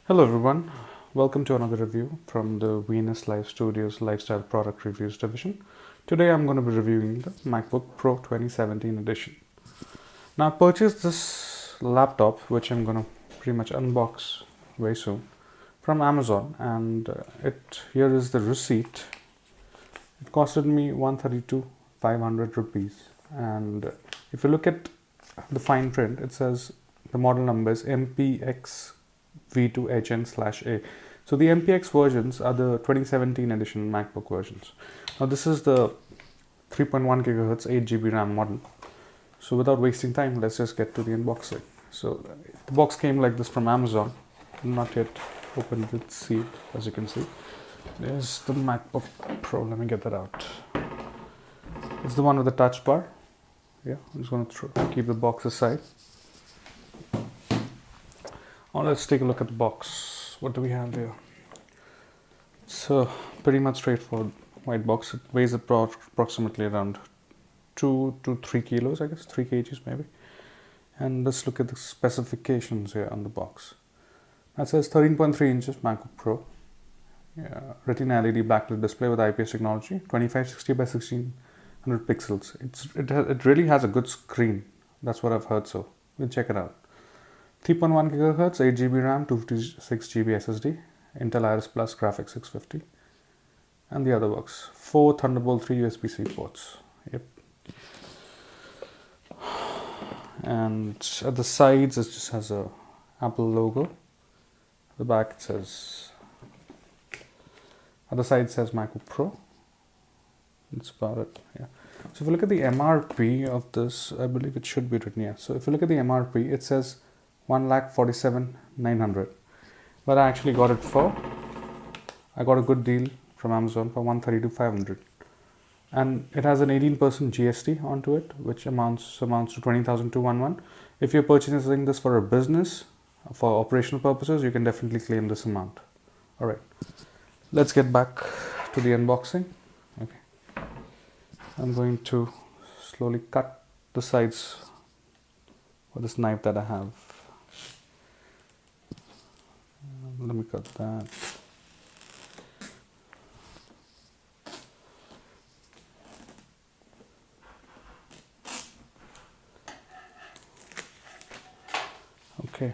Hello everyone, welcome to another review from the Venus Live Studios Lifestyle Product Reviews division. Today I'm going to be reviewing the MacBook Pro 2017 edition. Now I purchased this laptop, which I'm going to pretty much unbox very soon, from Amazon, and here is the receipt. It costed me 132,500 rupees, and if you look at the fine print, it says the model number is MPXV2HN/A. So the MPX versions are the 2017 edition MacBook versions. Now this is the 3.1 gigahertz 8 GB RAM model. So without wasting time, let's just get to the unboxing. So the box came like this from Amazon. Not yet opened it, sealed, as you can see. There's the MacBook Pro. Let me get that out. It's the one with the touch bar. Yeah, I'm just going to keep the box aside. Now let's take a look at the box. What do we have here? It's a pretty much straightforward white box. It weighs approximately around 2 to 3 kilos, I guess, 3 kgs maybe. And let's look at the specifications here on the box. That says 13.3 inches MacBook Pro. Yeah, Retina LED backlit display with IPS technology, 2560 by 1600 pixels. It really has a good screen. That's what I've heard, so we'll check it out. 3.1 gigahertz, 8 GB RAM, 256 GB SSD, Intel Iris Plus graphics 650, and the other works. 4 Thunderbolt 3 USB-C ports. Yep. And at the sides, it just has a Apple logo. The back it says. At the side it says MacBook Pro. That's about it. Yeah. So if you look at the MRP of this, I believe it should be written here. So if you look at the MRP, it says 1,47,900, but I actually got it I got a good deal from Amazon for 132,500, and it has an 18% GST onto it, which amounts to 20,211. If you're purchasing this for a business, for operational purposes, you can definitely claim this amount. All right, let's get back to the unboxing. Okay, I'm going to slowly cut the sides with this knife that I have. Let me cut that. Okay.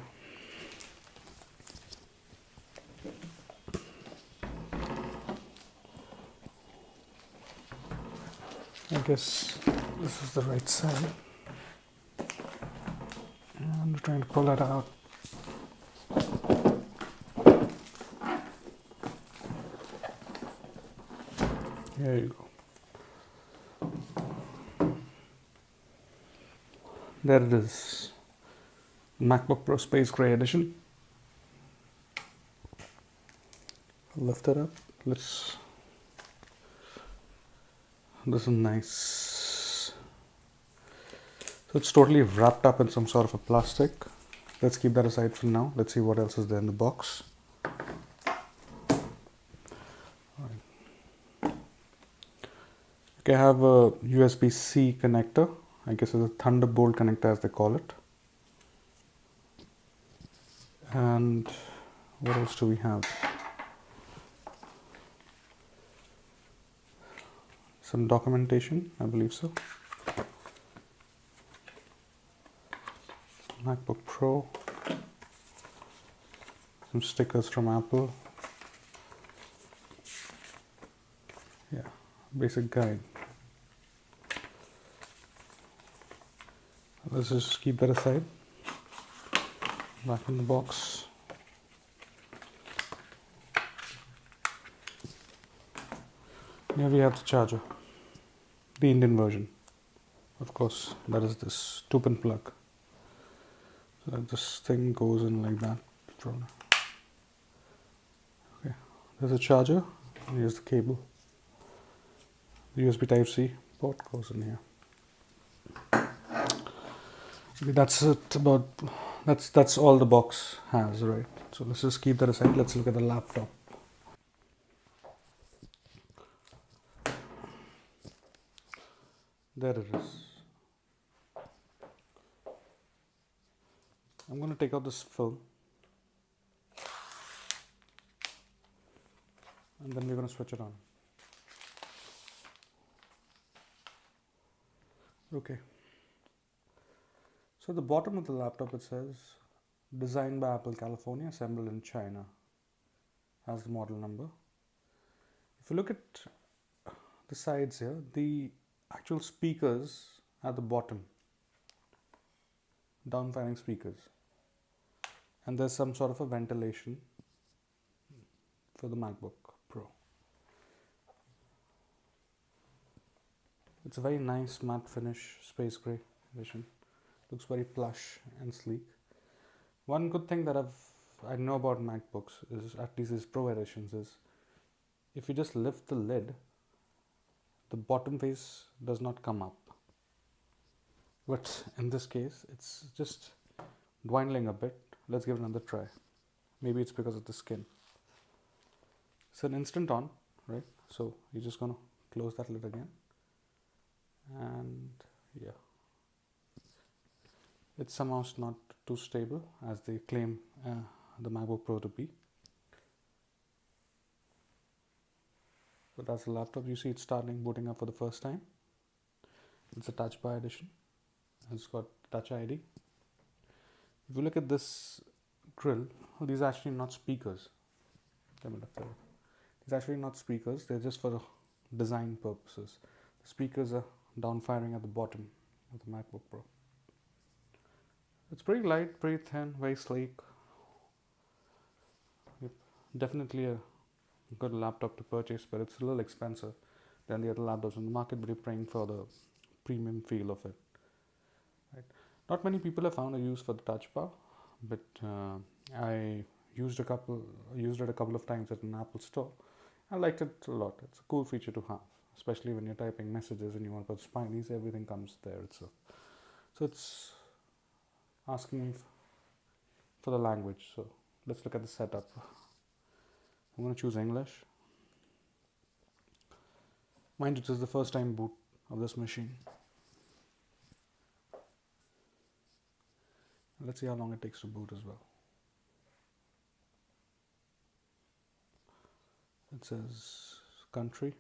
I guess this is the right side. And I'm trying to pull it out. There you go. There it is. MacBook Pro Space Gray Edition. I'll lift it up. This is nice. So it's totally wrapped up in some sort of a plastic. Let's keep that aside for now. Let's see what else is there in the box. Okay, I have a USB-C connector. I guess it's a Thunderbolt connector as they call it. And what else do we have? Some documentation, I believe so. MacBook Pro. Some stickers from Apple. Yeah, basic guide. Let's just keep that aside. Back in the box. Here we have the charger, the Indian version. Of course, that is this 2-pin plug. So this thing goes in like that. Okay, there's a charger. And here's the cable. The USB Type-C port goes in here. Okay, that's it. That's all the box has, right? So let's just keep that aside. Let's look at the laptop. There it is. I'm going to take out this film. and then we're going to switch it on. Okay. So at the bottom of the laptop it says designed by Apple California, assembled in China, as the model number. If you look at the sides here, the actual speakers at the bottom, down-firing speakers, and there's some sort of a ventilation for the MacBook Pro. It's a very nice matte finish, space gray edition. Looks very plush and sleek. One good thing that I know about MacBooks is, at least these Pro editions, is if you just lift the lid, the bottom face does not come up. But in this case, it's just dwindling a bit. Let's give it another try. Maybe it's because of the skin. It's an instant on, right? So you're just gonna close that lid again. And yeah, it's somehow not too stable as they claim the MacBook Pro to be. But as a laptop, you see it's starting booting up for the first time. It's a touch bar edition. It's got Touch ID. If you look at this grill, these are actually not speakers. These are actually not speakers. They're just for design purposes. The speakers are down firing at the bottom of the MacBook Pro. It's pretty light, pretty thin, very sleek. Yep. Definitely a good laptop to purchase, but it's a little expensive than the other laptops in the market, but you're paying for the premium feel of it. Right. Not many people have found a use for the touch bar, but I used it a couple of times at an Apple store. I liked it a lot. It's a cool feature to have, especially when you're typing messages and you want to put spinies. Everything comes there itself. So it's asking me for the language. So let's look at the setup. I'm going to choose English. Mind you, this is the first time boot of this machine. Let's see how long it takes to boot as well. It says country.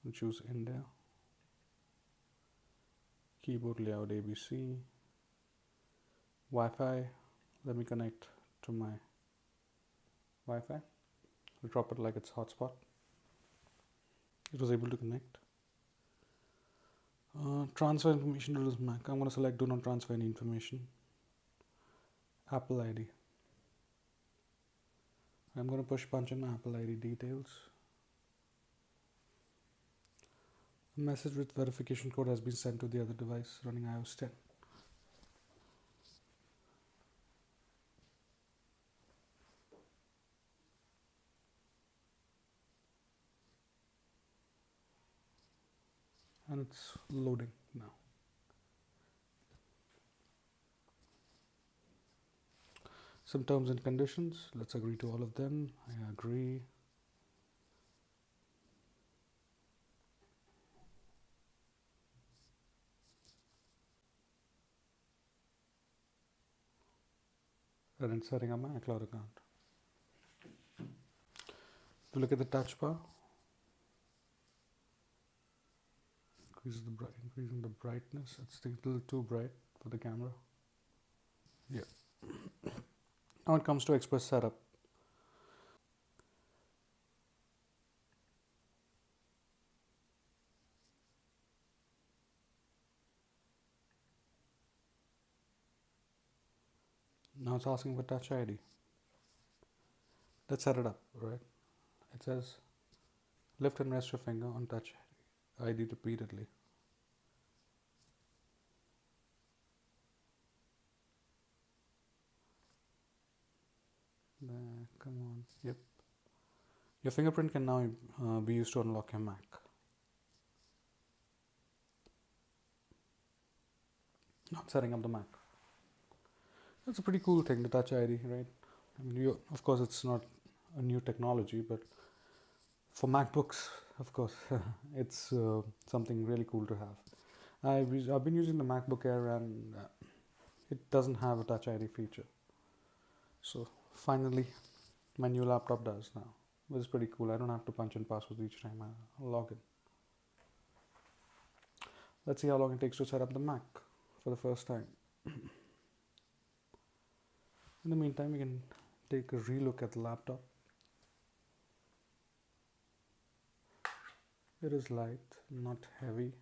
We'll choose India. Keyboard layout ABC. Wi-Fi. Let me connect to my Wi-Fi. We'll drop it like it's hotspot. It was able to connect. Transfer information to this Mac. I'm going to select do not transfer any information. Apple ID. I'm going to push punch in my Apple ID details. A message with verification code has been sent to the other device running iOS 10. And it's loading now. Some terms and conditions. Let's agree to all of them. I agree. And then setting up my iCloud account. If you look at the touch bar, increasing the brightness. It's a little too bright for the camera. Yeah. Now it comes to Express setup. Now it's asking for Touch ID. Let's set it up, right? It says lift and rest your finger on Touch ID repeatedly. There, come on. Yep. Your fingerprint can now be used to unlock your Mac. Now setting up the Mac. That's a pretty cool thing, the Touch ID, right? I mean, of course, it's not a new technology, but for MacBooks, of course, it's something really cool to have. I've been using the MacBook Air and it doesn't have a Touch ID feature. So finally, my new laptop does now, which is pretty cool. I don't have to punch in passwords each time I log in. Let's see how long it takes to set up the Mac for the first time. In the meantime, we can take a relook at the laptop. It is light, not heavy,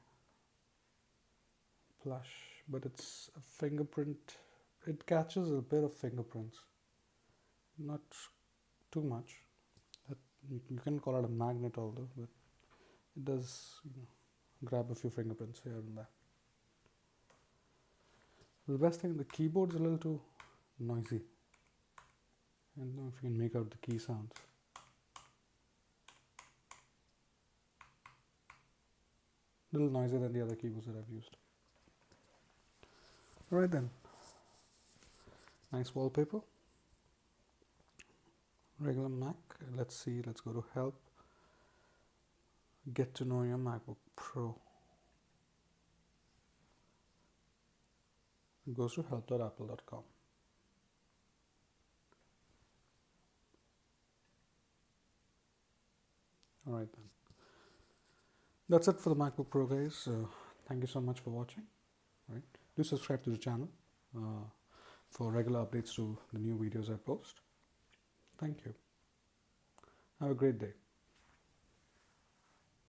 plush, but it's a fingerprint. It catches a bit of fingerprints, not too much. You can call it a magnet, although, but it does grab a few fingerprints here and there. The best thing, the keyboard's a little too noisy. I don't know if you can make out the key sounds. A little noisier than the other keyboards that I've used. Alright then. Nice wallpaper. Regular Mac. Let's see, let's go to Help. Get to know your MacBook Pro. It goes to help.apple.com. Alright then. That's it for the MacBook Pro, guys. Thank you so much for watching. Right. Do subscribe to the channel for regular updates to the new videos I post. Thank you. Have a great day.